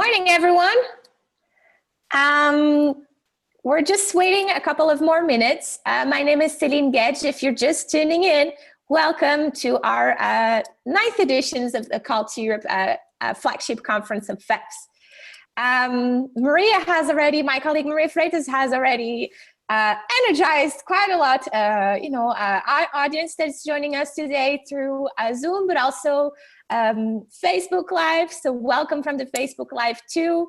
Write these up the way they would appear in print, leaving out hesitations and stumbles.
morning, everyone. We're just waiting a couple of more minutes. My name is Celine Gedge. If you're just tuning in, welcome to our 9th editions of the Call to Europe flagship conference of FEPS. Maria has already, my colleague Maria Freitas has already energized quite a lot, our audience that's joining us today through Zoom, but also Facebook Live. So welcome from the Facebook Live too.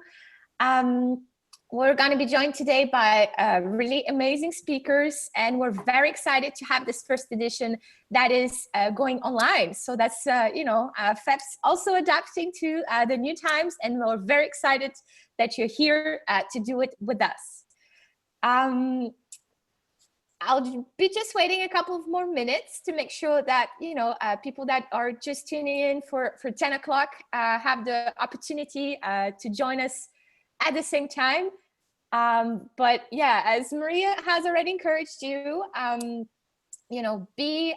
We're going to be joined today by really amazing speakers, and we're very excited to have this first edition that is going online. So that's, FEPS also adapting to the new times, and we're very excited that you're here to do it with us. I'll be just waiting a couple of more minutes to make sure that, people that are just tuning in for 10 o'clock have the opportunity to join us at the same time. But yeah, as Maria has already encouraged you, be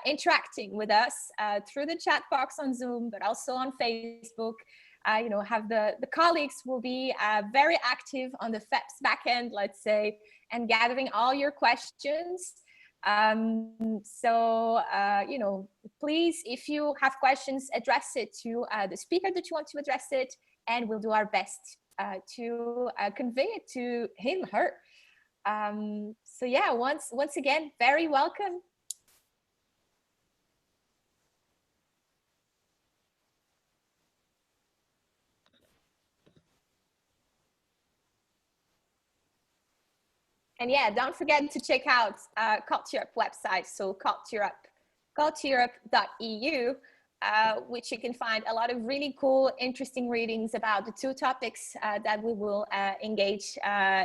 interacting with us through the chat box on Zoom, but also on Facebook. Have the colleagues will be very active on the FEPS backend, let's say, and gathering all your questions. Please, if you have questions, address it to the speaker that you want to address it, and we'll do our best to convey it to him, her. So yeah, once again, very welcome. And yeah, don't forget to check out Call to Europe website, so calltoeurope.eu, which you can find a lot of really cool, interesting readings about the two topics that we will engage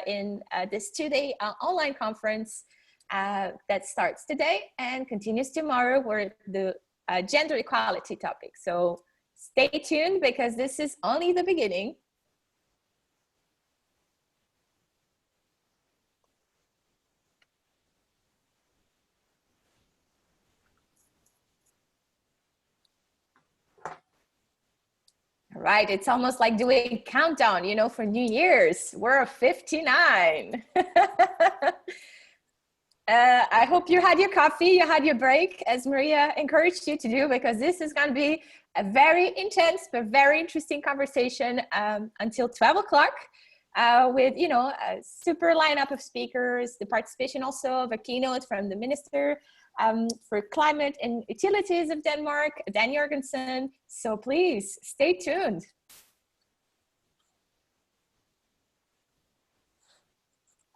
in this two-day online conference that starts today and continues tomorrow, where the gender equality topic. So stay tuned, because this is only the beginning. Right, it's almost like doing countdown, for New Year's. We're 59. I hope you had your coffee, you had your break, as Maria encouraged you to do, because this is going to be a very intense but very interesting conversation until 12 o'clock with, a super lineup of speakers, the participation also of a keynote from the Minister for Climate and Utilities of Denmark, Dan Jorgensen. So please stay tuned.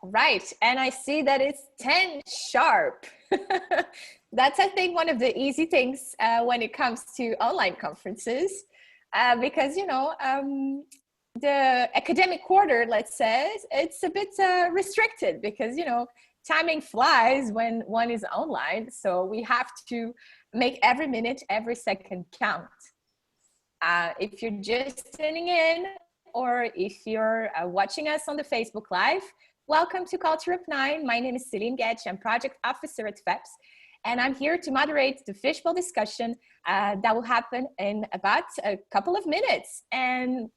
Right, and I see that it's 10 sharp. That's, I think, one of the easy things when it comes to online conferences, because, the academic quarter, let's say, it's a bit restricted, because, timing flies when one is online. So we have to make every minute, every second count. If you're just tuning in, or if you're watching us on the Facebook Live, welcome to Call to Europe 9. My name is Celine Gedge. I'm project officer at FEPS, and I'm here to moderate the Fishbowl discussion that will happen in about a couple of minutes. And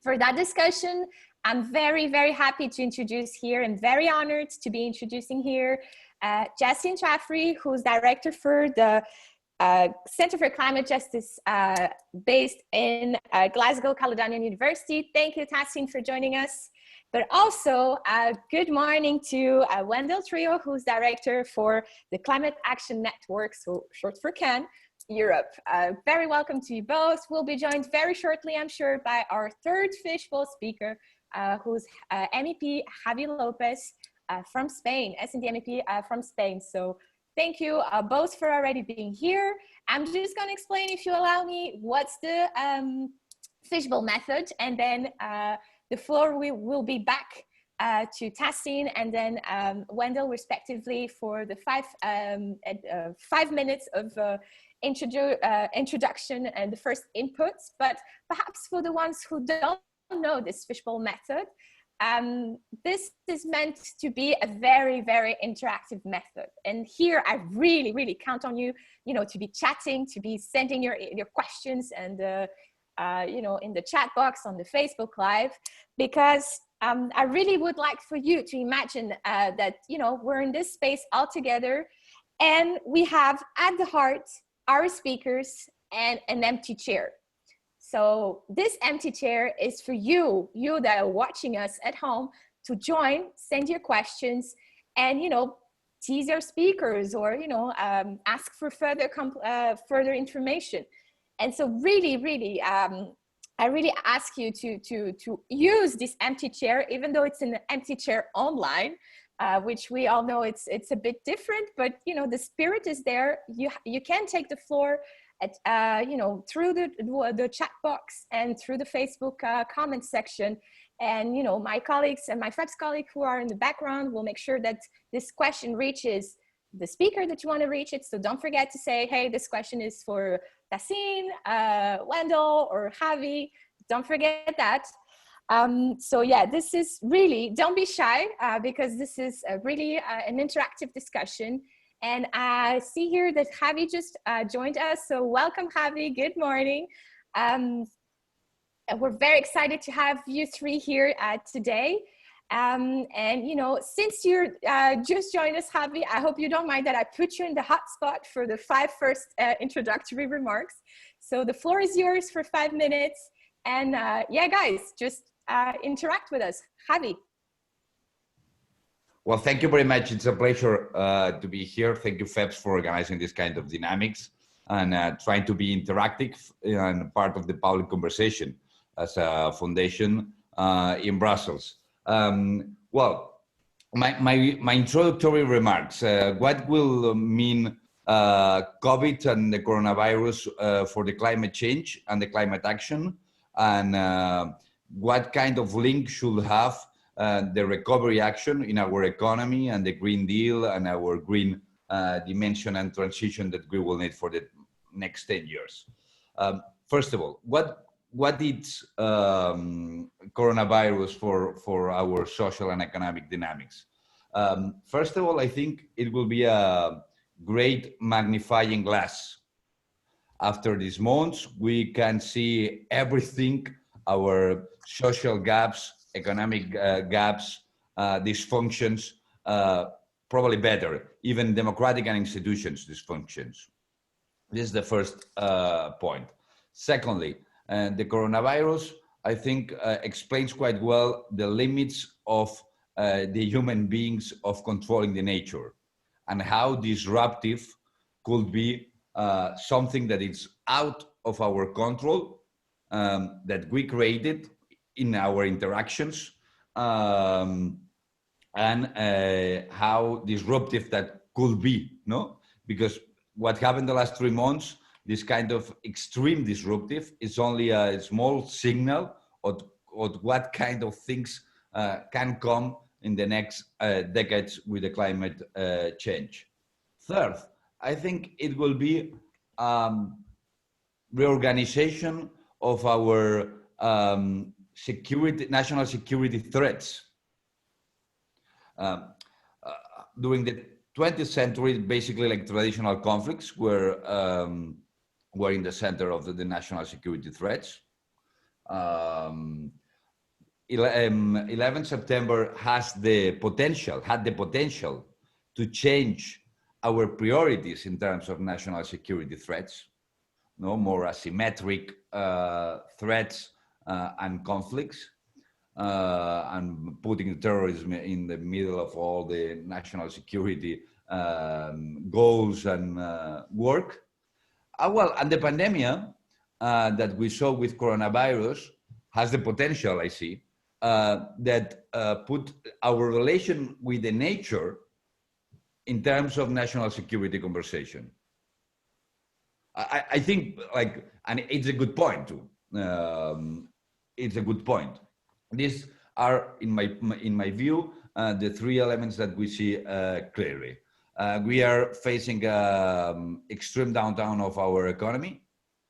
for that discussion, I'm very, very happy to introduce here, and very honored to be introducing here JAFRY, who's director for the Center for Climate Justice based in Glasgow Caledonian University. Thank you, Tahseen, for joining us. But also, good morning to Wendel, who's director for the Climate Action Network, so short for CAN, Europe. Very welcome to you both. We'll be joined very shortly, I'm sure, by our third Fishbowl speaker, who's MEP Javi LÓPEZ from Spain, S&D MEP from Spain. So thank you both for already being here. I'm just going to explain, if you allow me, what's the Fishbowl method, and then the floor will be back to Tahseen and then Wendel, respectively, for the 5 minutes of introduction and the first inputs. But perhaps for the ones who don't know this Fishbowl method, this is meant to be a very, very interactive method. And here I really, really count on you, to be chatting, to be sending your questions, and you know, in the chat box on the Facebook Live, because I really would like for you to imagine that, you know, we're in this space all together, and we have at the heart our speakers and an empty chair. So this empty chair is for you, you that are watching us at home, to join, send your questions, and, you know, tease our speakers, or, you know, ask for further information. And so really, I really ask you to use this empty chair, even though it's an empty chair online, which we all know it's a bit different, but, you know, the spirit is there. You can take the floor at, you know, through the chat box and through the Facebook comment section. And, you know, my colleagues and my FEPS colleague who are in the background will make sure that this question reaches the speaker that you want to reach it. So don't forget to say, hey, this question is for Tahseen, Wendel, or Javi. Don't forget that. So yeah, this is really, don't be shy, because this is really an interactive discussion. And I see here that Javi just joined us. So welcome, Javi. Good morning. We're very excited to have you three here today. And, you know, since you're just joined us, Javi, I hope you don't mind that I put you in the hot spot for the first introductory remarks. So the floor is yours for 5 minutes. And yeah, guys, just interact with us. Javi. Well, thank you very much. It's a pleasure to be here. Thank you, FEPS, for organizing this kind of dynamics and trying to be interactive and part of the public conversation as a foundation in Brussels. Well, my introductory remarks, what will mean COVID and the coronavirus for the climate change and the climate action, and what kind of link should have the recovery action in our economy and the Green Deal and our green dimension and transition that we will need for the next 10 years. First of all, what is coronavirus for our social and economic dynamics? First of all, I think it will be a great magnifying glass. After these months, we can see everything, our social gaps, economic gaps, dysfunctions, probably better, even democratic and institutions dysfunctions. This is the first point. Secondly, the coronavirus, I think, explains quite well the limits of the human beings of controlling the nature, and how disruptive could be something that is out of our control, that we created in our interactions, and how disruptive that could be, no? Because what happened the last 3 months, this kind of extreme disruptive, is only a small signal of what kind of things can come in the next decades with the climate change. Third, I think it will be reorganization of our national security threats. During the 20th century, basically like traditional conflicts were in the center of the national security threats. 11 September had the potential to change our priorities in terms of national security threats, no more asymmetric threats and conflicts, and putting terrorism in the middle of all the national security goals and work. Well, and the pandemic that we saw with coronavirus has the potential, I see, that put our relation with the nature in terms of national security conversation. I think, like, and it's a good point too. It's a good point. These are, in my view, the 3 elements that we see clearly. We are facing extreme downturn of our economy,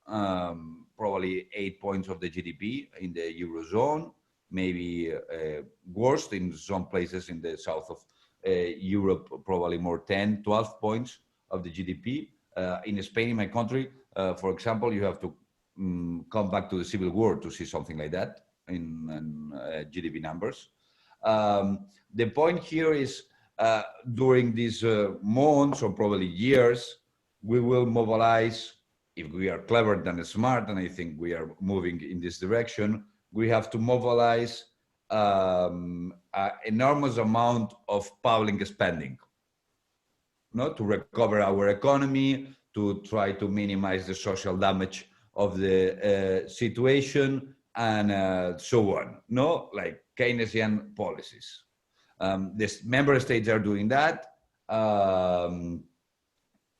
probably 8 points of the GDP in the Eurozone, maybe worst in some places in the south of Europe, probably more 10, 12 points of the GDP. In Spain, in my country, for example, you have to come back to the civil war to see something like that in GDP numbers. The point here is during these months or probably years, we will mobilize, if we are clever and smart, and I think we are moving in this direction, we have to mobilize an enormous amount of public spending, to recover our economy, to try to minimize the social damage of the situation, and so on, like Keynesian policies. The member states are doing that.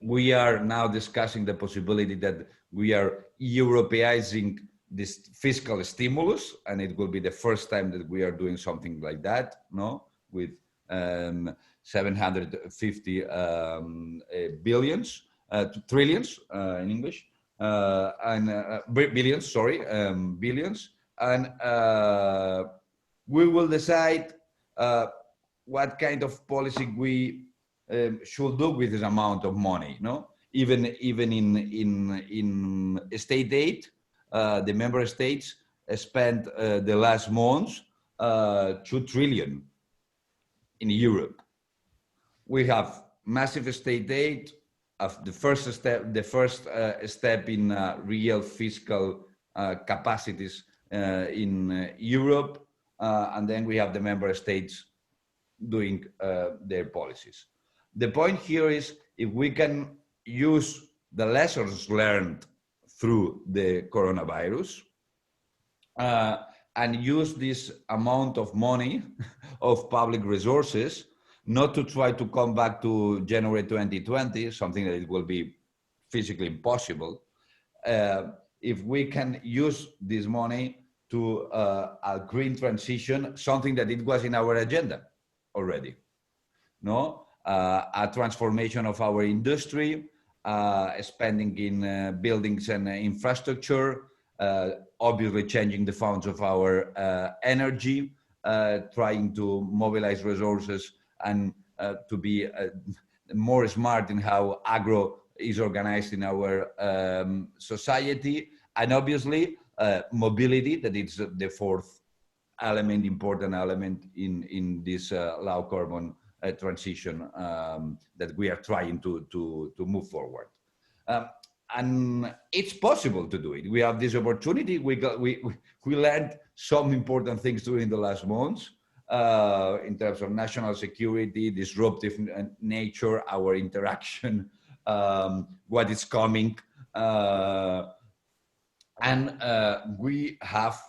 We are now discussing the possibility that we are Europeizing this fiscal stimulus, and it will be the first time that we are doing something like that, with 750 billions, trillions in English, and billions, sorry, billions. And we will decide what kind of policy we should do with this amount of money. Even in state aid, the member states spent the last months 2 trillion in Europe. We have massive state aid of the first step in real fiscal capacities in Europe, and then we have the member states doing their policies. The point here is, if we can use the lessons learned through the coronavirus and use this amount of money of public resources, not to try to come back to January 2020, something that it will be physically impossible. If we can use this money to a green transition, something that it was in our agenda already, a transformation of our industry, spending in buildings and infrastructure, obviously changing the funds of our energy, trying to mobilize resources and to be more smart in how agro is organized in our society, and obviously mobility, that is the fourth element, important element in this low carbon transition that we are trying to move forward. And it's possible to do it. We have this opportunity. We learned some important things during the last months in terms of national security, disruptive nature, our interaction, what is coming. And we have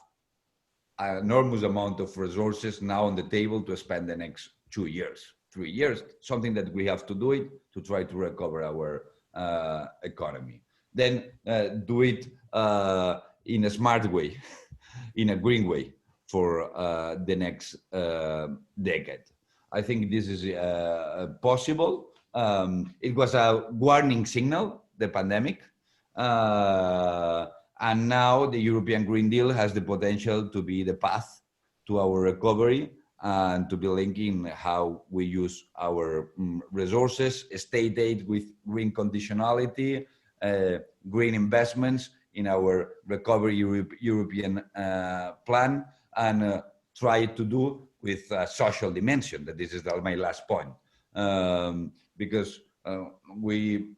an enormous amount of resources now on the table to spend the next 2 years, 3 years, something that we have to do it to try to recover our economy. Then do it in a smart way, in a green way for the next decade. I think this is possible. It was a warning signal, the pandemic. And now the European Green Deal has the potential to be the path to our recovery and to be linking how we use our resources, state aid with green conditionality, green investments in our recovery European plan, and try to do with a social dimension. That this is my last point, because we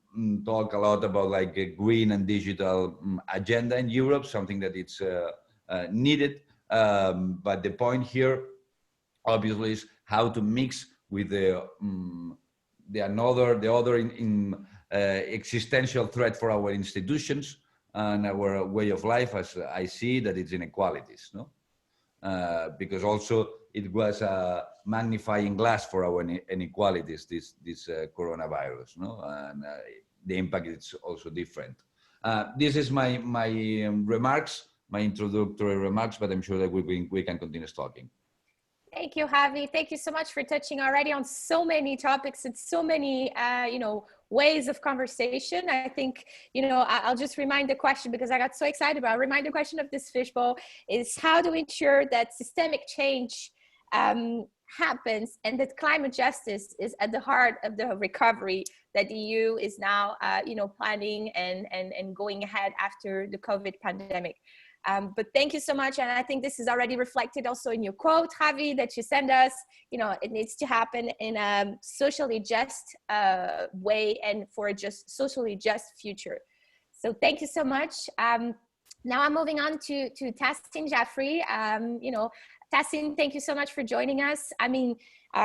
talk a lot about like a green and digital agenda in Europe, something that it's needed. But the point here, obviously, is how to mix with the other existential threat for our institutions and our way of life, as I see that it's inequalities, because also it was a magnifying glass for our inequalities, this coronavirus, and the impact is also different. This is my remarks, my introductory remarks, but I'm sure that we can continue talking. Thank you, Javi. Thank you so much for touching already on so many topics and so many, ways of conversation. I think, I'll just remind the question, because I got so excited about it. Remind the question of this fishbowl is how to ensure that systemic change happens and that climate justice is at the heart of the recovery that the EU is now, planning and going ahead after the COVID pandemic. But thank you so much. And I think this is already reflected also in your quote, Javi, that you send us. It needs to happen in a socially just way and for a just socially just future. So thank you so much. Now I'm moving on to Tahseen JAFRY. Tahseen, thank you so much for joining us. I mean,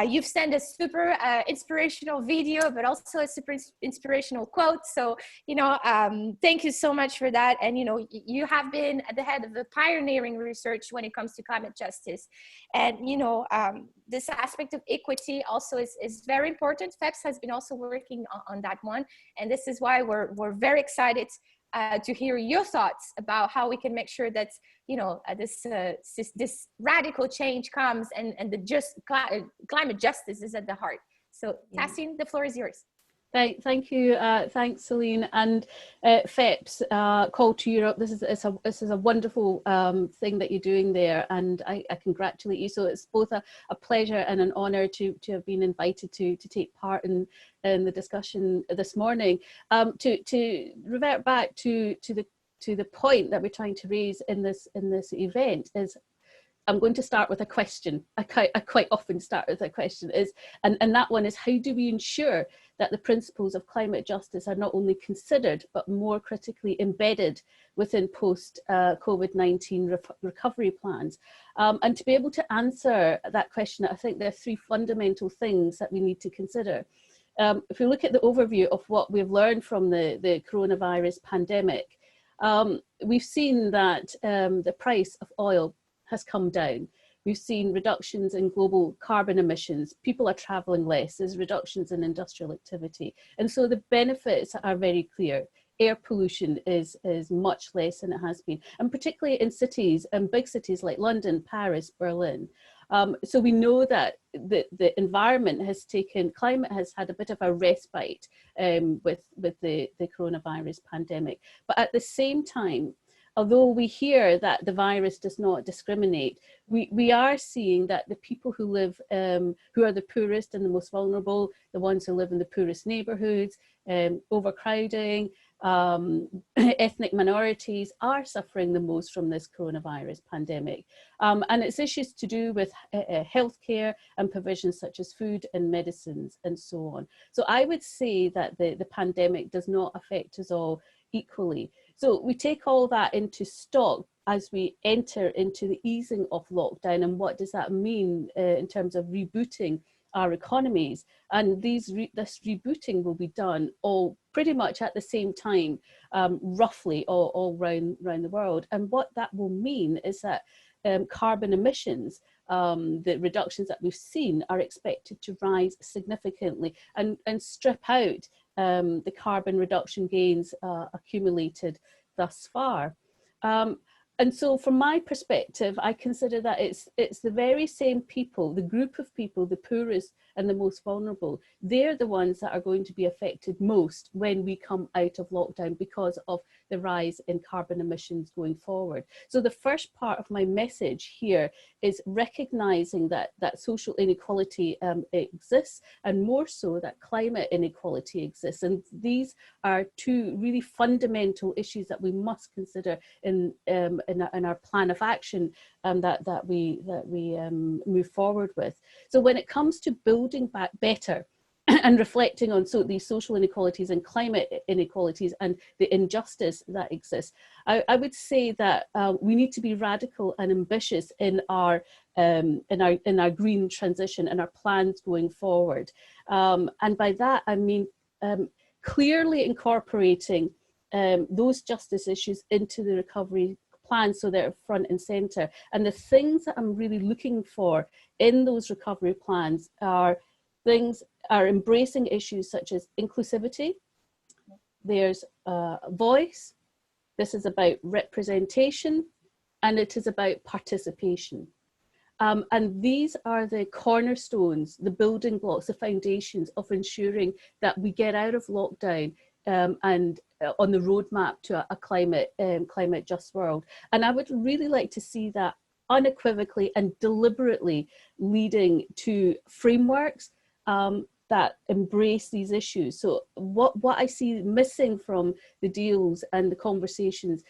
you've sent a super inspirational video, but also a super inspirational quote. So, thank you so much for that. And, you have been at the head of the pioneering research when it comes to climate justice. And, this aspect of equity also is very important. FEPS has been also working on that one. And this is why we're very excited to hear your thoughts about how we can make sure that this radical change comes and the just climate justice is at the heart. So Tahseen, the floor is yours. Thank you. Thanks, Celine. And FEPS, Call to Europe, this is a wonderful thing that you're doing there, and I congratulate you. So it's both a pleasure and an honour to have been invited to take part in the discussion this morning. To revert back to the point that we're trying to raise in this event is, I'm going to start with a question. I quite often start with a question, and that one is, how do we ensure that the principles of climate justice are not only considered, but more critically embedded within post-COVID-19 recovery plans? And to be able to answer that question, I think there are three fundamental things that we need to consider. If we look at the overview of what we've learned from the coronavirus pandemic, we've seen that the price of oil has come down. We've seen reductions in global carbon emissions. People are traveling less. There's reductions in industrial activity. And so the benefits are very clear. Air pollution is much less than it has been, and particularly in cities and big cities like London, Paris, Berlin. So we know that the environment climate has had a bit of a respite with the coronavirus pandemic. But at the same time, although we hear that the virus does not discriminate, we are seeing that the people who live, who are the poorest and the most vulnerable, the ones who live in the poorest neighbourhoods, overcrowding, ethnic minorities are suffering the most from this coronavirus pandemic. And it's issues to do with healthcare and provisions such as food and medicines and so on. So I would say that the pandemic does not affect us all equally. So we take all that into stock as we enter into the easing of lockdown, and what does that mean in terms of rebooting our economies? And this rebooting will be done all pretty much at the same time, roughly all around the world. And what that will mean is that carbon emissions, the reductions that we've seen, are expected to rise significantly and strip out the carbon reduction gains accumulated thus far. And so from my perspective, I consider that it's the very same people, the group of people, the poorest and the most vulnerable, they're the ones that are going to be affected most when we come out of lockdown because of the rise in carbon emissions going forward. So the first part of my message here is recognizing that social inequality exists, and more so that climate inequality exists. And these are two really fundamental issues that we must consider in our plan of action that we move forward with. So when it comes to building back better and reflecting on these social inequalities and climate inequalities and the injustice that exists, I would say that we need to be radical and ambitious in our green transition and our plans going forward. And by that I mean clearly incorporating those justice issues into the recovery plans so they're front and center. And the things that I'm really looking for in those recovery plans are embracing issues such as inclusivity. There's voice. This is about representation, and it is about participation. And these are the cornerstones, the building blocks, the foundations of ensuring that we get out of lockdown and on the roadmap to a climate just world. And I would really like to see that unequivocally and deliberately leading to frameworks that embrace these issues. So what I see missing from the deals and the conversations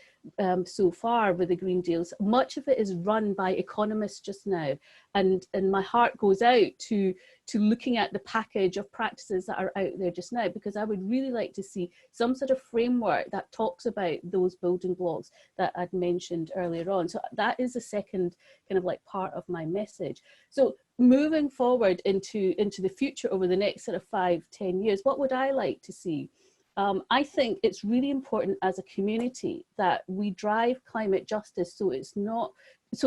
so far with the Green Deals, much of it is run by economists just now. And my heart goes out to looking at the package of practices that are out there just now, because I would really like to see some sort of framework that talks about those building blocks that I'd mentioned earlier on. So that is the second kind of like part of my message. So moving forward into the future over the next sort of 5-10 years, what would I like to see? I think it's really important as a community that we drive climate justice so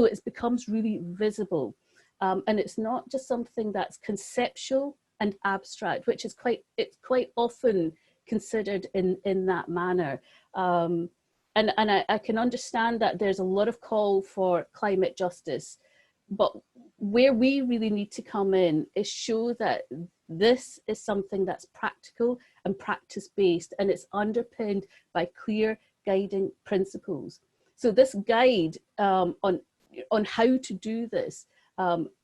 it becomes really visible. And it's not just something that's conceptual and abstract, which is quite often considered in that manner. And I can understand that there's a lot of call for climate justice, but where we really need to come in is show that this is something that's practical and practice-based, and it's underpinned by clear guiding principles. So this guide on how to do this,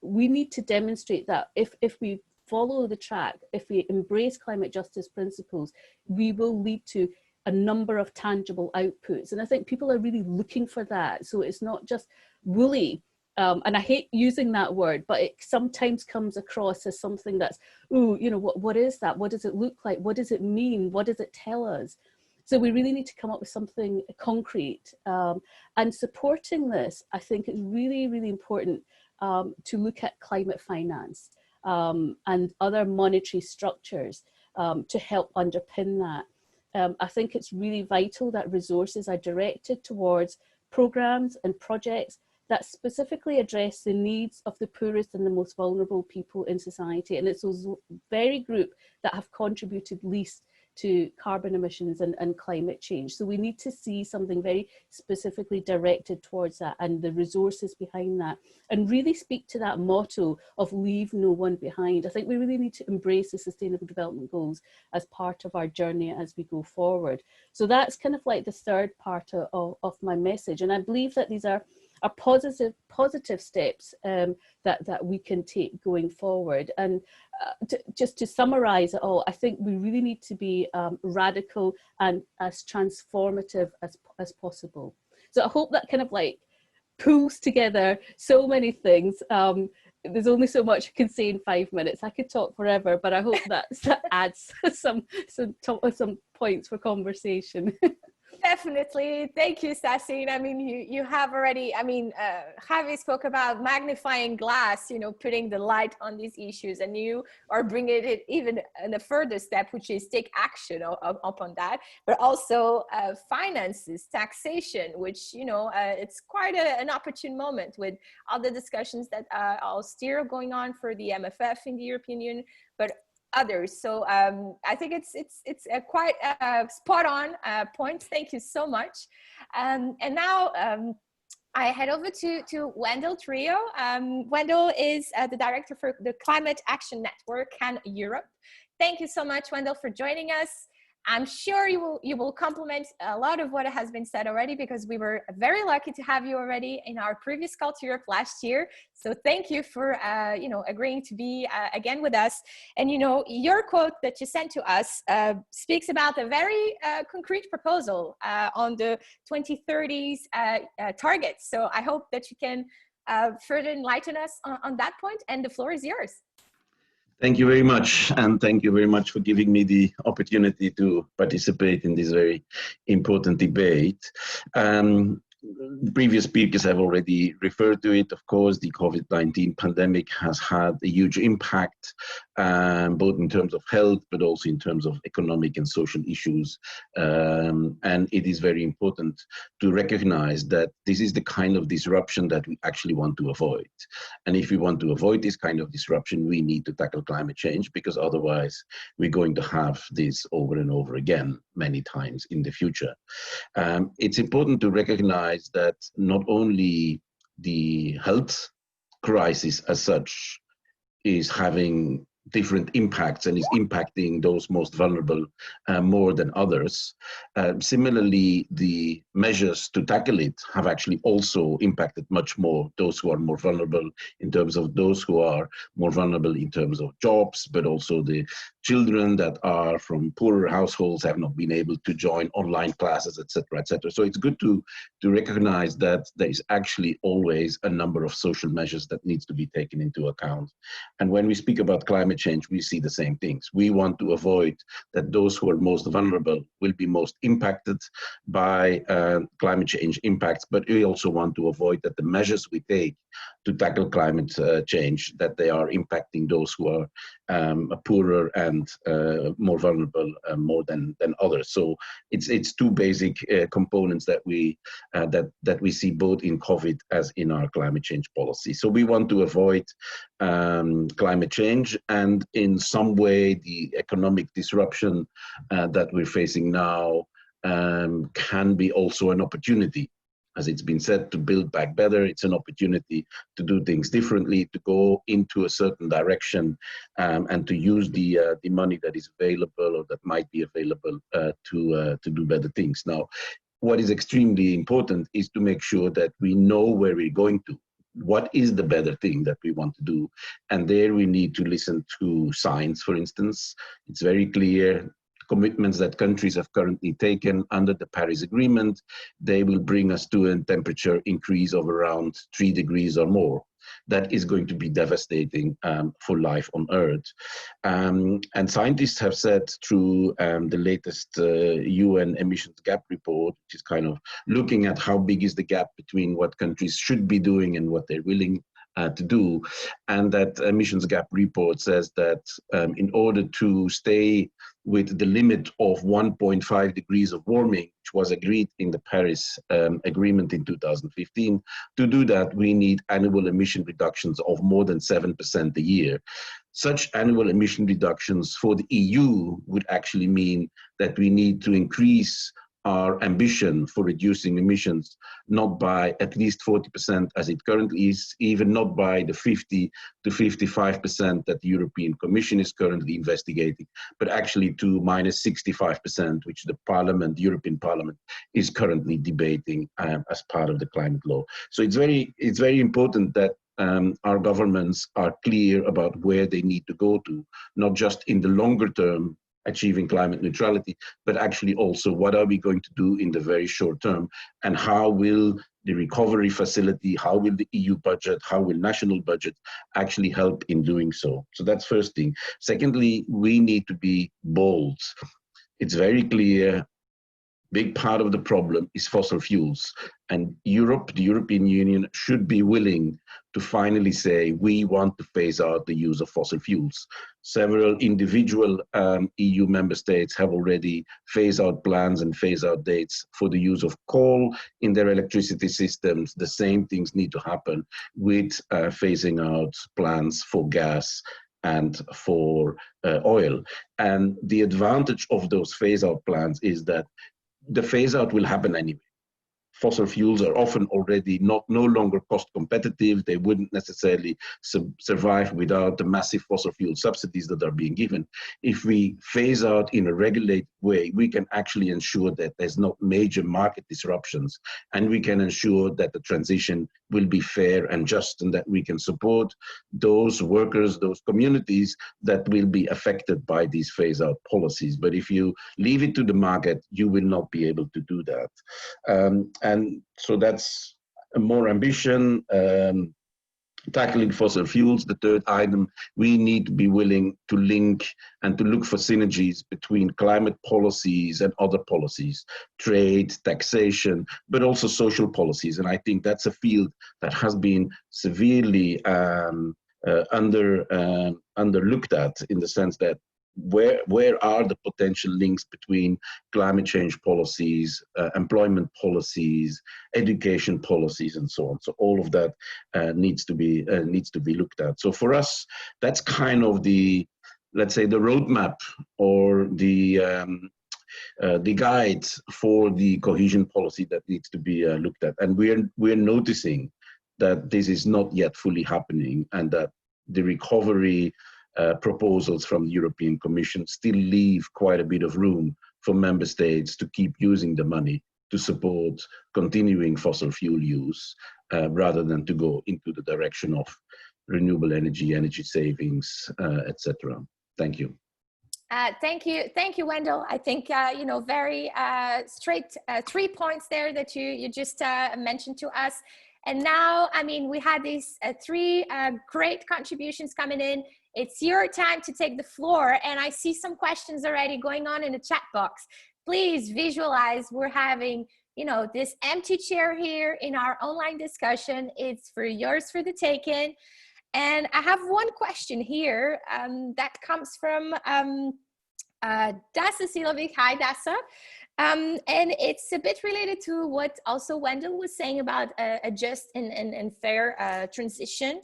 we need to demonstrate that if we follow the track, if we embrace climate justice principles, we will lead to a number of tangible outputs. And I think people are really looking for that. So it's not just woolly, and I hate using that word, but it sometimes comes across as something that's, ooh, you know, what is that? What does it look like? What does it mean? What does it tell us? So we really need to come up with something concrete. And supporting this, I think is really, really important to look at climate finance and other monetary structures to help underpin that. I think it's really vital that resources are directed towards programs and projects that specifically address the needs of the poorest and the most vulnerable people in society. And it's those very group that have contributed least to carbon emissions and climate change. So we need to see something very specifically directed towards that and the resources behind that, and really speak to that motto of leave no one behind. I think we really need to embrace the Sustainable Development Goals as part of our journey as we go forward. So that's kind of like the third part of my message. And I believe that these are positive steps that we can take going forward. And just to summarize it all, I think we really need to be radical and as transformative as possible. So I hope that kind of like pulls together so many things. There's only so much I can say in 5 minutes. I could talk forever, but I hope that adds some points for conversation. Definitely. Thank you, Tahseen. I mean, you have already, I mean, Javi spoke about magnifying glass, you know, putting the light on these issues, and you are bringing it even in a further step, which is take action upon that, but also finances, taxation, which, you know, it's quite an opportune moment with all the discussions that are still going on for the MFF in the European Union, but others. So I think it's a quite spot on point. Thank you so much. And now I head over to Wendel Trio. Wendel is the director for the Climate Action Network and Europe. Thank you so much, Wendel, for joining us. I'm sure you will complement a lot of what has been said already, because we were very lucky to have you already in our previous call to Europe last year. So thank you for you know, agreeing to be again with us. And you know, your quote that you sent to us speaks about a very concrete proposal on the 2030s targets. So I hope that you can further enlighten us on that point, and the floor is yours. Thank you very much, and thank you very much for giving me the opportunity to participate in this very important debate. Previous speakers have already referred to it. Of course, the COVID-19 pandemic has had a huge impact, both in terms of health, but also in terms of economic and social issues. And it is very important to recognize that this is the kind of disruption that we actually want to avoid. And if we want to avoid this kind of disruption, we need to tackle climate change, because otherwise we're going to have this over and over again many times in the future. It's important to recognize that not only the health crisis as such is having different impacts and is impacting those most vulnerable more than others. Similarly, the measures to tackle it have actually also impacted much more those who are more vulnerable, in terms of those who are more vulnerable in terms of jobs, but also the children that are from poorer households have not been able to join online classes, etc., etc. So it's good to recognize that there is actually always a number of social measures that needs to be taken into account. And when we speak about climate change, we see the same things. We want to avoid that those who are most vulnerable will be most impacted by climate change impacts, but we also want to avoid that the measures we take to tackle climate change, that they are impacting those who are poorer and more vulnerable more than others. So it's two basic components that we see both in COVID as in our climate change policy. So we want to avoid climate change, and in some way the economic disruption that we're facing now can be also an opportunity. As it's been said, to build back better, it's an opportunity to do things differently, to go into a certain direction, and to use the money that is available or that might be available to do better things. Now, what is extremely important is to make sure that we know where we're going to. What is the better thing that we want to do? And there we need to listen to science, for instance. It's very clear commitments that countries have currently taken under the Paris Agreement, they will bring us to a temperature increase of around 3 degrees or more. That is going to be devastating for life on Earth. And scientists have said through the latest UN emissions gap report, which is kind of looking at how big is the gap between what countries should be doing and what they're willing to do. And that emissions gap report says that in order to stay with the limit of 1.5 degrees of warming, which was agreed in the Paris Agreement in 2015, to do that, we need annual emission reductions of more than 7% a year. Such annual emission reductions for the EU would actually mean that we need to increase our ambition for reducing emissions, not by at least 40% as it currently is, even not by the 50 to 55% that the European Commission is currently investigating, but actually to minus 65%, which the Parliament, the European Parliament, is currently debating as part of the climate law. So it's very important that our governments are clear about where they need to go to, not just in the longer term, achieving climate neutrality, but actually also what are we going to do in the very short term, and how will the recovery facility, how will the EU budget, how will national budget actually help in doing so? So that's first thing. Secondly, we need to be bold. It's very clear, big part of the problem is fossil fuels. And Europe, the European Union, should be willing to finally say, we want to phase out the use of fossil fuels. Several individual EU member states have already phased out plans and phase out dates for the use of coal in their electricity systems. The same things need to happen with phasing out plans for gas and for oil. And the advantage of those phase out plans is that the phase out will happen anyway. Fossil fuels are often already no longer cost competitive. They wouldn't necessarily survive without the massive fossil fuel subsidies that are being given. If we phase out in a regulated way, we can actually ensure that there's not major market disruptions, and we can ensure that the transition will be fair and just, and that we can support those workers, those communities that will be affected by these phase out policies. But if you leave it to the market, you will not be able to do that. And so that's more ambition, tackling fossil fuels. The third item, we need to be willing to link and to look for synergies between climate policies and other policies, trade, taxation, but also social policies. And I think that's a field that has been severely underlooked at, in the sense that where are the potential links between climate change policies, employment policies, education policies, and so on. So all of that needs to be looked at. So for us, that's kind of the, let's say, the roadmap or the guide for the cohesion policy that needs to be looked at. And we're noticing that this is not yet fully happening, and that the recovery proposals from the European Commission still leave quite a bit of room for member states to keep using the money to support continuing fossil fuel use, rather than to go into the direction of renewable energy, energy savings, etc. Thank you. Thank you, Wendel. I think you know, very straight 3 points there that you just mentioned to us. And now, I mean, we had these 3 great contributions coming in. It's your time to take the floor, and I see some questions already going on in the chat box. Please visualize we're having, you know, this empty chair here in our online discussion. It's for yours for the taking. And I have one question here that comes from Dasa Silovic. Hi, Dasa. And it's a bit related to what also Wendel was saying about a just and fair transition.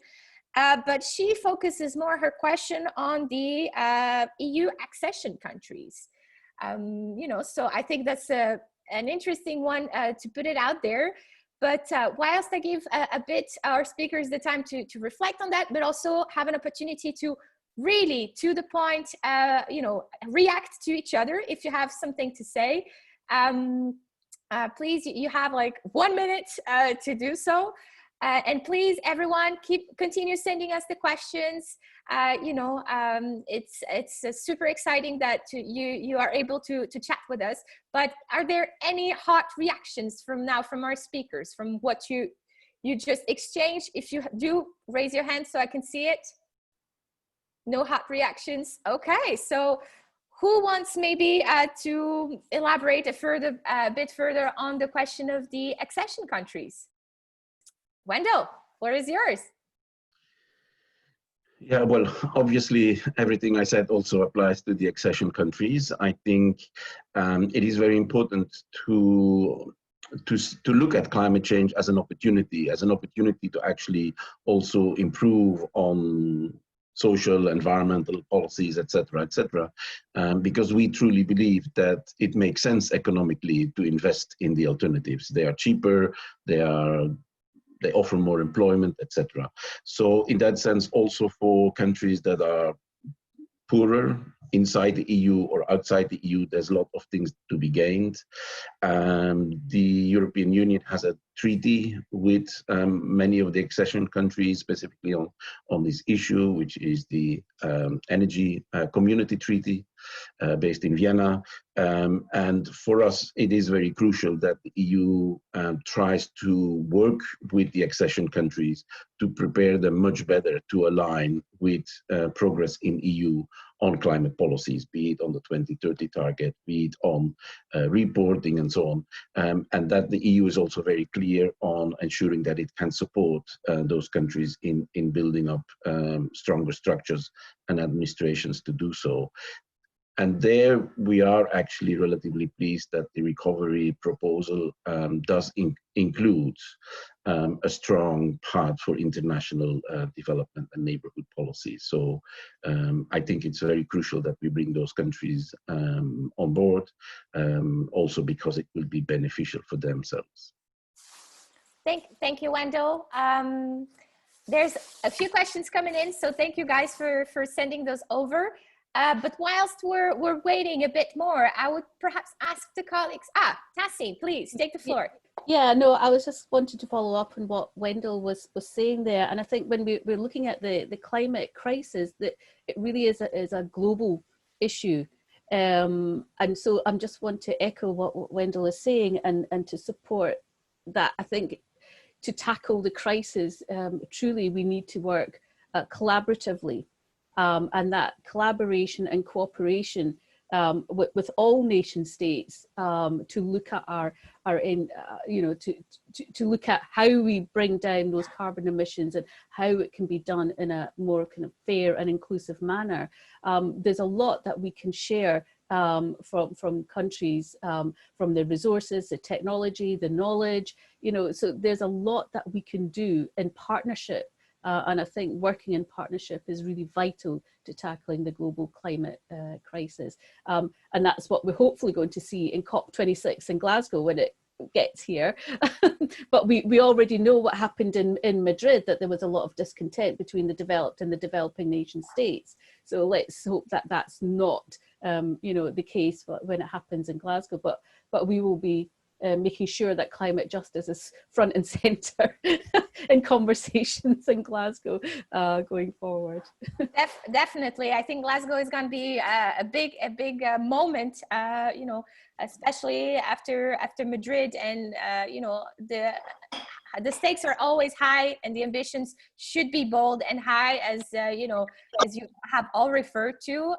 But she focuses more her question on the EU accession countries. You know, so I think that's an interesting one to put it out there. But whilst I give a bit our speakers the time to reflect on that, but also have an opportunity to really, to the point, you know, react to each other if you have something to say. Please, you have like 1 minute to do so. And please, everyone, continue sending us the questions. You know, it's super exciting that you are able to chat with us. But are there any hot reactions from our speakers, from what you just exchanged? If you do, raise your hand so I can see it. No hot reactions. Okay, so who wants maybe to elaborate a bit further on the question of the accession countries? Wendel, where is yours? Yeah, well, obviously, everything I said also applies to the accession countries. I think it is very important to look at climate change as an opportunity to actually also improve on social, environmental policies, etc., because we truly believe that it makes sense economically to invest in the alternatives. They are cheaper, they offer more employment, etc. So in that sense, also for countries that are poorer inside the EU or outside the EU, there's a lot of things to be gained. The European Union has a treaty with many of the accession countries, specifically on this issue, which is the Energy Community Treaty based in Vienna. And for us, it is very crucial that the EU tries to work with the accession countries to prepare them much better to align with progress in EU on climate policies, be it on the 2030 target, be it on reporting and so on. And that the EU is also very clear on ensuring that it can support those countries in building up stronger structures and administrations to do so. And there we are actually relatively pleased that the recovery proposal does include a strong part for international development and neighborhood policy. So I think it's very crucial that we bring those countries on board, also because it will be beneficial for themselves. Thank you, Wendel. There's a few questions coming in, so thank you guys for sending those over. But whilst we're waiting a bit more, I would perhaps ask the colleagues. Tahseen, please take the floor. Yeah, no, I was just wanted to follow up on what Wendel was saying there, and I think when we're looking at the climate crisis, that it really is a global issue, and so I just want to echo what Wendel is saying and to support that. I think to tackle the crisis, truly we need to work collaboratively. And that collaboration and cooperation with all nation states to look at to look at how we bring down those carbon emissions and how it can be done in a more kind of fair and inclusive manner. There's a lot that we can share from countries, from the resources, the technology, the knowledge, so there's a lot that we can do in partnership. And I think working in partnership is really vital to tackling the global climate crisis. And that's what we're hopefully going to see in COP26 in Glasgow when it gets here. But we already know what happened in Madrid, that there was a lot of discontent between the developed and the developing nation states. So let's hope that that's not the case when it happens in Glasgow. But we will be making sure that climate justice is front and centre in conversations in Glasgow going forward. Definitely, I think Glasgow is going to be a big moment. Especially after Madrid, and the stakes are always high, and the ambitions should be bold and high, as as you have all referred to.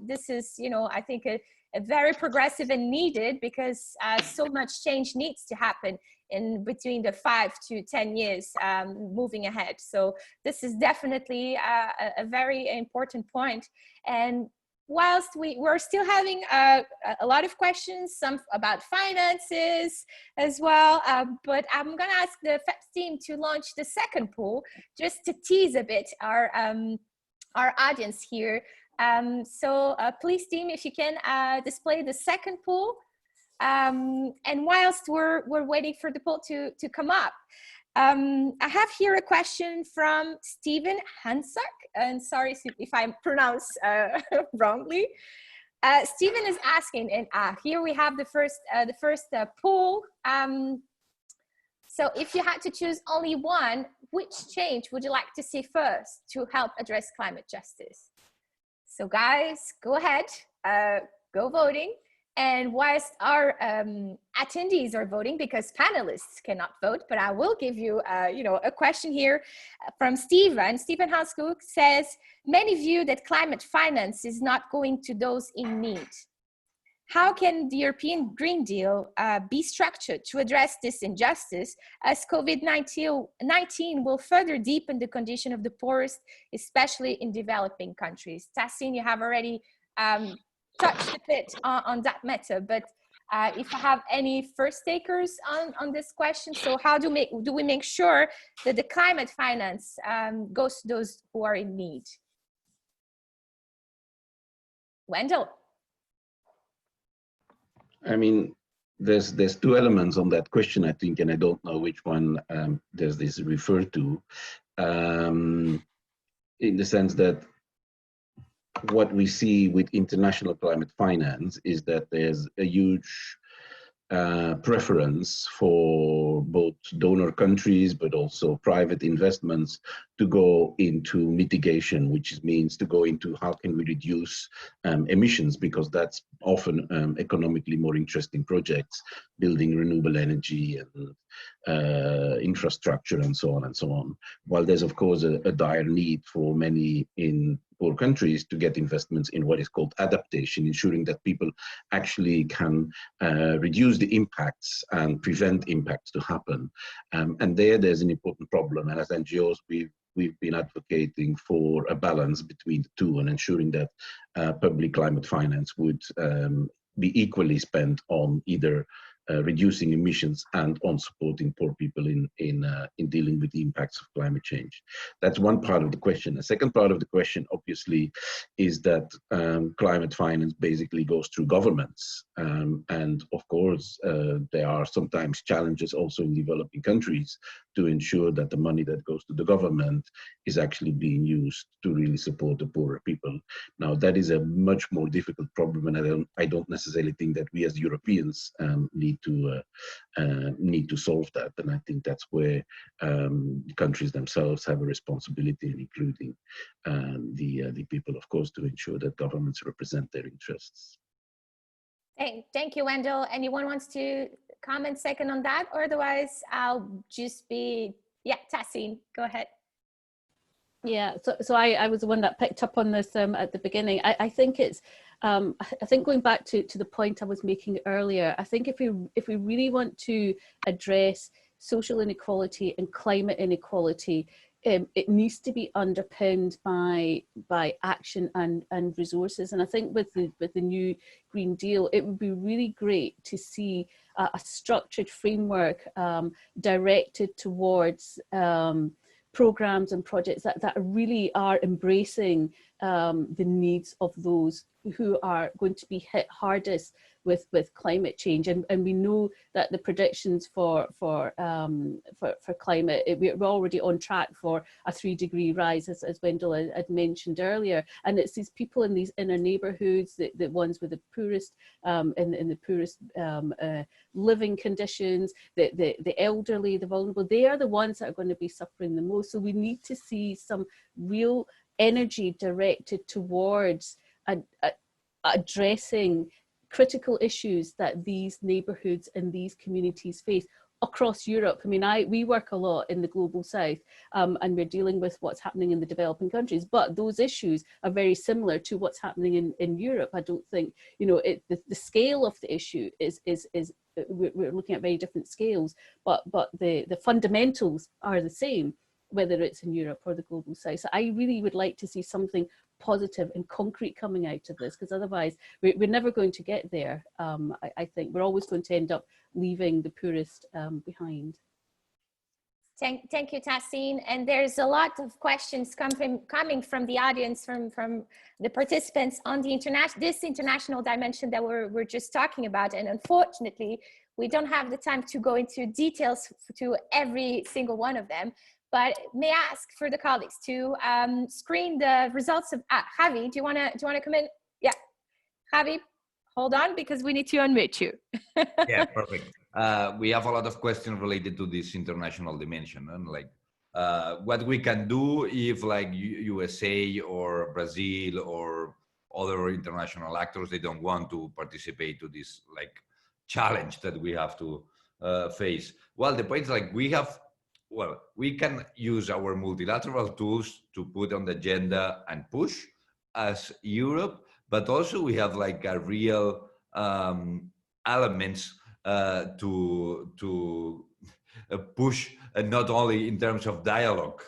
This is, I think, a very progressive and needed, because so much change needs to happen in between the 5 to 10 years moving ahead. So this is definitely a very important point. And whilst we're still having a lot of questions, some about finances as well, but I'm going to ask the FEPS team to launch the second poll, just to tease a bit our audience here. So please, team, if you can display the second poll. And whilst we're waiting for the poll to come up, I have here a question from Stephen Hansak, and sorry if I pronounce wrongly. Stephen is asking, and here we have the first poll. So if you had to choose only one, which change would you like to see first to help address climate justice? So guys, go ahead, go voting. And whilst our attendees are voting, because panelists cannot vote, but I will give you, a question here from Stephen. Stephen Hanskook says, many view that climate finance is not going to those in need. How can the European Green Deal be structured to address this injustice, as COVID-19 will further deepen the condition of the poorest, especially in developing countries? Tahseen, you have already touched a bit on that matter, but if I have any first takers on this question, so how do we make sure that the climate finance goes to those who are in need? Wendel. I mean, there's two elements on that question, I think, and I don't know which one does this refer to, in the sense that what we see with international climate finance is that there's a huge preference for both donor countries, but also private investments to go into mitigation, which means to go into how can we reduce emissions, because that's often economically more interesting projects, building renewable energy and infrastructure and so on and so on. While there's of course a dire need for many in poor countries to get investments in what is called adaptation, ensuring that people actually can reduce the impacts and prevent impacts to happen. And there's an important problem. And as NGOs, we've been advocating for a balance between the two and ensuring that public climate finance would be equally spent on either reducing emissions and on supporting poor people in dealing with the impacts of climate change. That's one part of the question. The second part of the question, obviously, is that climate finance basically goes through governments. And of course, there are sometimes challenges also in developing countries to ensure that the money that goes to the government is actually being used to really support the poorer people. Now, that is a much more difficult problem, and I don't necessarily think that we as Europeans need to solve that. And I think that's where countries themselves have a responsibility, including the people, of course, to ensure that governments represent their interests. Thank you, Wendel. Anyone wants to comment second on that? Or otherwise, I'll just be, Tahseen, go ahead. Yeah, so I was the one that picked up on this at the beginning. I think it's, I think going back to the point I was making earlier, I think if we really want to address social inequality and climate inequality, it needs to be underpinned by action and resources. And I think with the new Green Deal, it would be really great to see a structured framework directed towards programs and projects that really are embracing the needs of those who are going to be hit hardest with climate change, and we know that the predictions for climate, we're already on track for a 3-degree rise, as Wendel had mentioned earlier, and it's these people in these inner neighbourhoods, the ones with the poorest in the poorest living conditions, the elderly, the vulnerable, they are the ones that are going to be suffering the most. So we need to see some real energy directed towards addressing critical issues that these neighbourhoods and these communities face across Europe. I mean, we work a lot in the global south, and we're dealing with what's happening in the developing countries, but those issues are very similar to what's happening in Europe. I don't think, you know, the scale of the issue is we're looking at very different scales, but the fundamentals are the same, whether it's in Europe or the global south. So I really would like to see something positive and concrete coming out of this, because otherwise we're never going to get there. I think we're always going to end up leaving the poorest behind. Thank you, Tahseen. And there's a lot of questions coming from the audience, from the participants on the this international dimension that we're just talking about. And unfortunately, we don't have the time to go into details to every single one of them. But may I ask for the colleagues to screen the results of Javi? Do you want to come in? Yeah, Javi, hold on, because we need to unmute you. Yeah, perfect. We have a lot of questions related to this international dimension, and like what we can do if like USA or Brazil or other international actors, they don't want to participate to this like challenge that we have to face. Well, the point is like we can use our multilateral tools to put on the agenda and push as Europe, but also we have like a real elements to push, not only in terms of dialogue.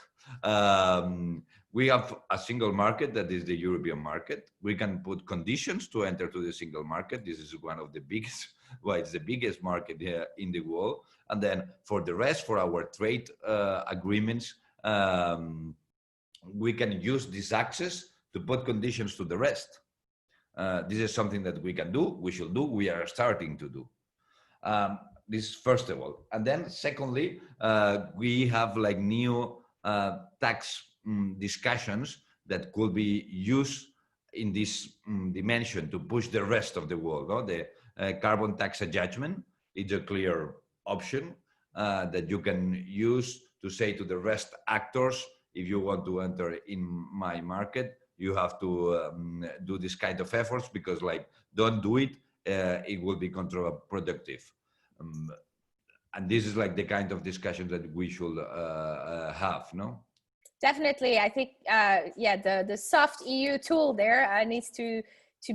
We have a single market that is the European market. We can put conditions to enter to the single market. This is one of the biggest, well, it's the biggest market here in the world. And then for the rest, for our trade agreements, we can use this access to put conditions to the rest. This is something that we can do, we should do, we are starting to do. This first of all. And then secondly, we have like new tax discussions that could be used in this dimension to push the rest of the world. No? The carbon tax adjustment is a clear option that you can use to say to the rest actors, if you want to enter in my market, you have to do this kind of efforts, because like, don't do it, it will be counterproductive. And this is like the kind of discussion that we should have, no? Definitely. I think, yeah, the soft EU tool there needs to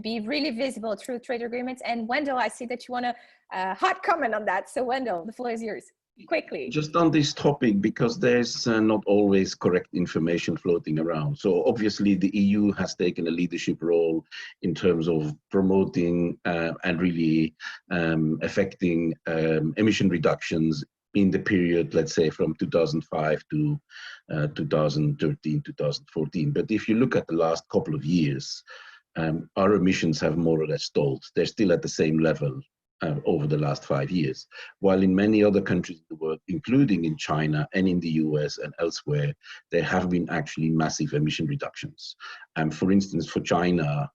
be really visible through trade agreements. And Wendel, I see that you want a hot comment on that. So Wendel, the floor is yours. Quickly. Just on this topic, because there's not always correct information floating around. So obviously the EU has taken a leadership role in terms of promoting and really affecting emission reductions in the period, let's say from 2005 to 2013, 2014. But if you look at the last couple of years, our emissions have more or less stalled. They're still at the same level over the last 5 years, while in many other countries in the world, including in China and in the US and elsewhere, there have been actually massive emission reductions. For instance, for China,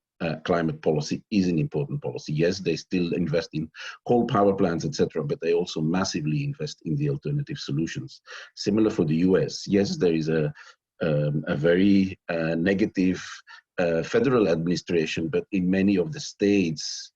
climate policy is an important policy. Yes, they still invest in coal power plants, etc., but they also massively invest in the alternative solutions. Similar for the US. Yes, there is a very negative federal administration, but in many of the states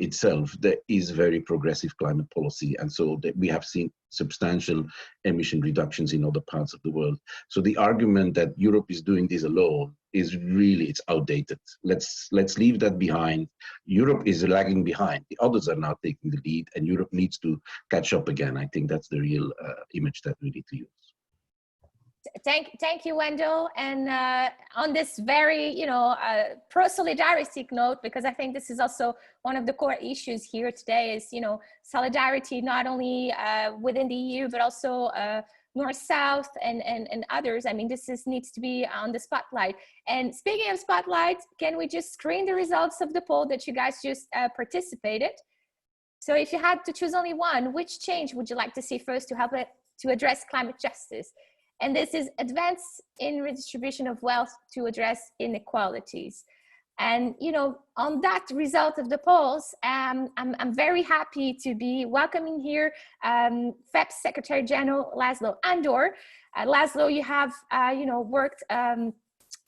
itself, there is very progressive climate policy. And so we have seen substantial emission reductions in other parts of the world. So the argument that Europe is doing this alone is really, it's outdated. Let's leave that behind. Europe is lagging behind. The others are now taking the lead, and Europe needs to catch up again. I think that's the real image that we need to use. Thank you, Wendel. And on this very, pro-solidarity note, because I think this is also one of the core issues here today is, solidarity not only within the EU, but also north-south and others. I mean, needs to be on the spotlight. And speaking of spotlight, can we just screen the results of the poll that you guys just participated? So if you had to choose only one, which change would you like to see first to help it to address climate justice? And this is advance in redistribution of wealth to address inequalities. And, you know, on that result of the polls, I'm very happy to be welcoming here FEP's Secretary General Laszlo Andor. Laszlo, you have, you know, worked a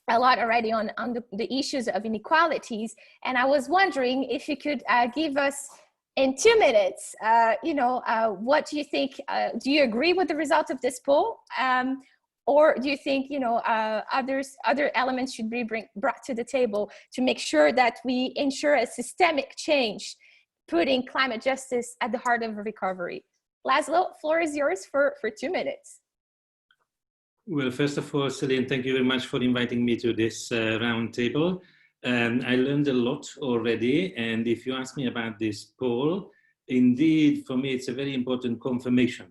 lot already on the issues of inequalities. And I was wondering if you could give us in 2 minutes, you know, what do you think? Do you agree with the result of this poll? Or do you think, you know, other elements should be brought to the table to make sure that we ensure a systemic change, putting climate justice at the heart of recovery? Laszlo, floor is yours for 2 minutes. Well, first of all, Celine, thank you very much for inviting me to this roundtable. I learned a lot already, and if you ask me about this poll, indeed, for me, it's a very important confirmation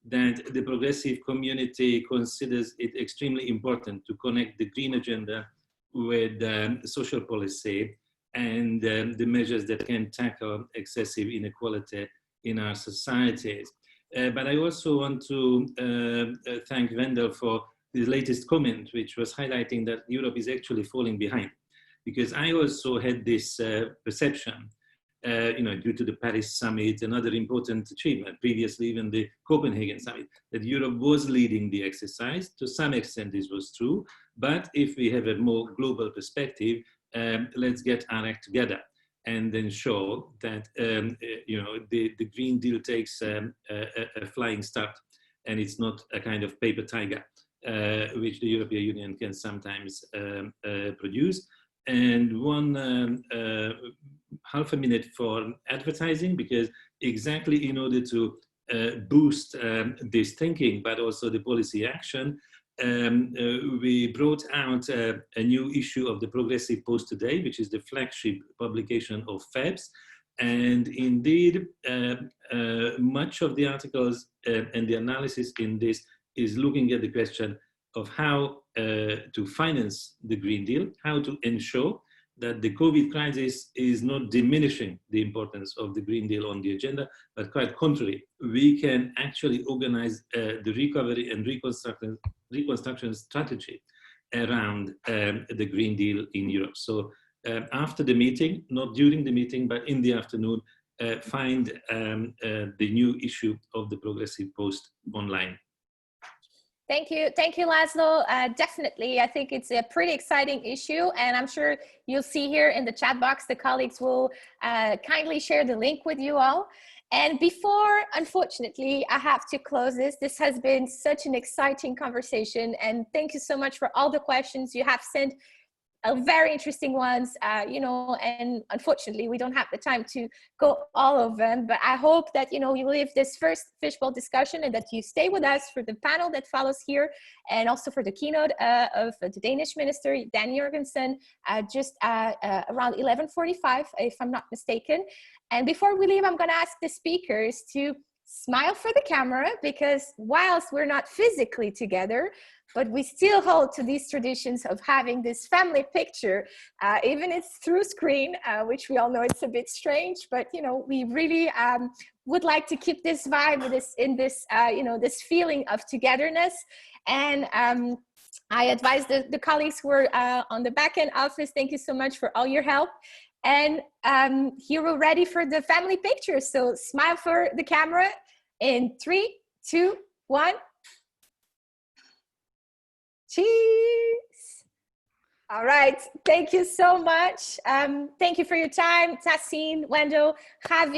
that the progressive community considers it extremely important to connect the green agenda with social policy and the measures that can tackle excessive inequality in our societies. But I also want to thank Wendel for the latest comment, which was highlighting that Europe is actually falling behind. Because I also had this perception, you know, due to the Paris summit and other important achievement, previously even the Copenhagen summit, that Europe was leading the exercise. To some extent, this was true. But if we have a more global perspective, let's get our act together and ensure that, you know, the Green Deal takes a flying start, and it's not a kind of paper tiger, which the European Union can sometimes produce. And one half a minute for advertising, because exactly in order to boost this thinking, but also the policy action, we brought out a new issue of the Progressive Post today, which is the flagship publication of FEPS. And indeed, much of the articles and the analysis in this is looking at the question of how to finance the Green Deal, how to ensure that the COVID crisis is not diminishing the importance of the Green Deal on the agenda, but quite contrary, we can actually organize the recovery and reconstruction strategy around the Green Deal in Europe. So after the meeting, not during the meeting, but in the afternoon, find the new issue of the Progressive Post online. Thank you, Laszlo. Definitely, I think it's a pretty exciting issue, and I'm sure you'll see here in the chat box, the colleagues will kindly share the link with you all. And before, unfortunately, I have to close this. This has been such an exciting conversation, and thank you so much for all the questions you have sent. Very interesting ones, you know, and unfortunately we don't have the time to go all of them, but I hope that, you know, you leave this first Fishbowl discussion and that you stay with us for the panel that follows here, and also for the keynote of the Danish minister, Dan Jørgensen, just around 11:45, if I'm not mistaken. And before we leave, I'm going to ask the speakers to smile for the camera, because whilst we're not physically together, but we still hold to these traditions of having this family picture, even it's through screen, which we all know it's a bit strange, but, you know, we really would like to keep this vibe, you know, this feeling of togetherness. And I advise the colleagues who are on the back end office, thank you so much for all your help. And here we're ready for the family picture. So smile for the camera in 3, 2, 1. Cheese. All right. Thank you so much. Thank you for your time, Tahseen, Wendel, Javi.